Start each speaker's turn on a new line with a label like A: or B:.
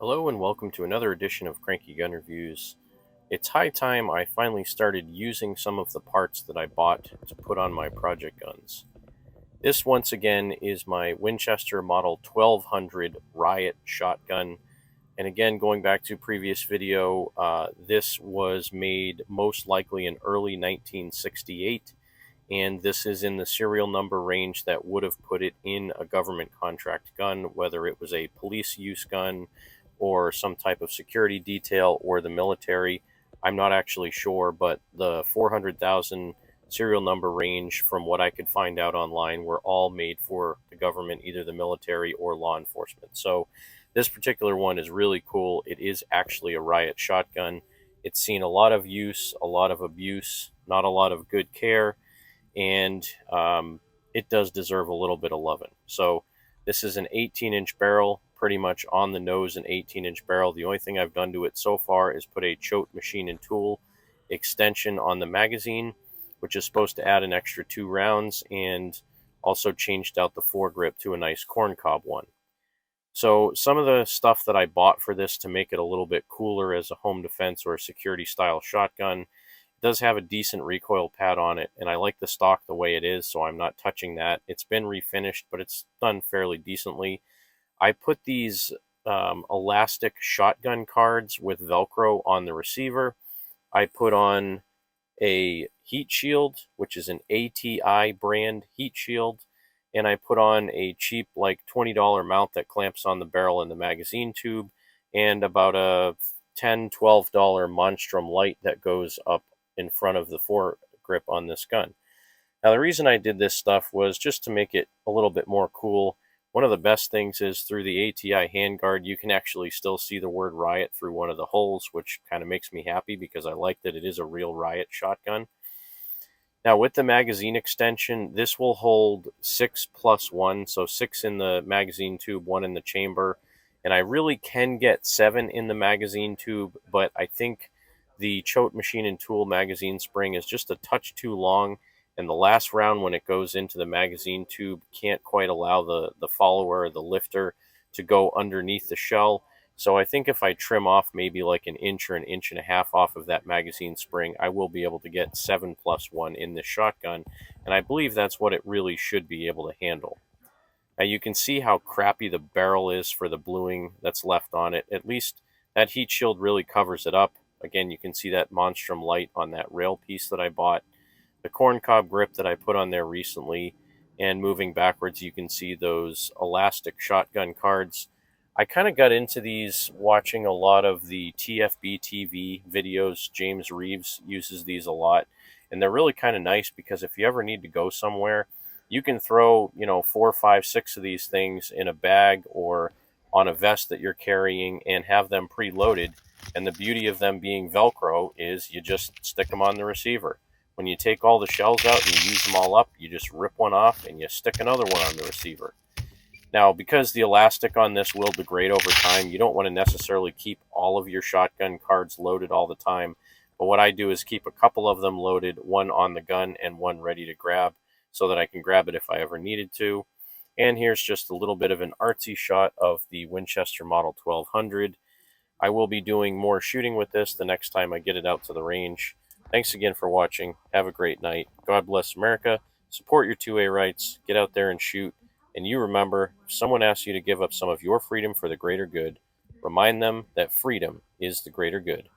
A: Hello and welcome to another edition of Cranky Gun Reviews. It's high time I finally started using some of the parts that I bought to put on my project guns. This once again is my Winchester Model 1200 Riot shotgun. And again, going back to previous video, this was made most likely in early 1968. And this is in the serial number range that would have put it in a government contract gun, whether it was a police use gun or some type of security detail or the military. I'm not actually sure, but the 400,000 serial number range, from what I could find out online, were all made for the government, either the military or law enforcement. So this particular one is really cool. It is actually a Riot shotgun. It's seen a lot of use, a lot of abuse, not a lot of good care, and it does deserve a little bit of loving. So this is an 18-inch barrel, pretty much on the nose an 18-inch barrel. The only thing I've done to it so far is put a choke machine and tool extension on the magazine, which is supposed to add an extra 2 rounds, and also changed out the foregrip to a nice corncob one. So some of the stuff that I bought for this to make it a little bit cooler as a home defense or a security style shotgun, does have a decent recoil pad on it, and I like the stock the way it is, so I'm not touching that. It's been refinished, but it's done fairly decently. I put these elastic shotgun cards with Velcro on the receiver. I put on a heat shield, which is an ATI brand heat shield, and I put on a cheap, like $20 mount that clamps on the barrel and the magazine tube, and about a $10, $12 Monstrum light that goes up in front of the foregrip on this gun. Now, the reason I did this stuff was just to make it a little bit more cool. One of the best things is through the ATI handguard, you can actually still see the word Riot through one of the holes, which kind of makes me happy because I like that it is a real Riot shotgun. Now, with the magazine extension, this will hold 6 plus 1, so 6 in the magazine tube, 1 in the chamber, and I really can get 7 in the magazine tube, but I think the choke machine and tool magazine spring is just a touch too long, and the last round when it goes into the magazine tube can't quite allow the follower or the lifter to go underneath the shell. So I think if I trim off maybe like an inch or an inch and a half off of that magazine spring, I will be able to get 7 plus 1 in this shotgun, and I believe that's what it really should be able to handle. Now you can see how crappy the barrel is for the bluing that's left on it. At least that heat shield really covers it up. Again, you can see that Monstrum light on that rail piece that I bought. The corncob grip that I put on there recently, and moving backwards you can see those elastic shotgun cards. I kind of got into these watching a lot of the TFB TV videos. James Reeves uses these a lot, and they're really kind of nice because if you ever need to go somewhere, you can throw, 4, 5, 6 of these things in a bag or on a vest that you're carrying and have them preloaded. And the beauty of them being Velcro is you just stick them on the receiver. When you take all the shells out and you use them all up, you just rip one off and you stick another one on the receiver. Now, because the elastic on this will degrade over time, you don't want to necessarily keep all of your shotgun cards loaded all the time. But what I do is keep a couple of them loaded, one on the gun and one ready to grab, so that I can grab it if I ever needed to. And here's just a little bit of an artsy shot of the Winchester Model 1200. I will be doing more shooting with this the next time I get it out to the range. Thanks again for watching. Have a great night. God bless America. Support your 2A rights. Get out there and shoot. And you remember, if someone asks you to give up some of your freedom for the greater good, remind them that freedom is the greater good.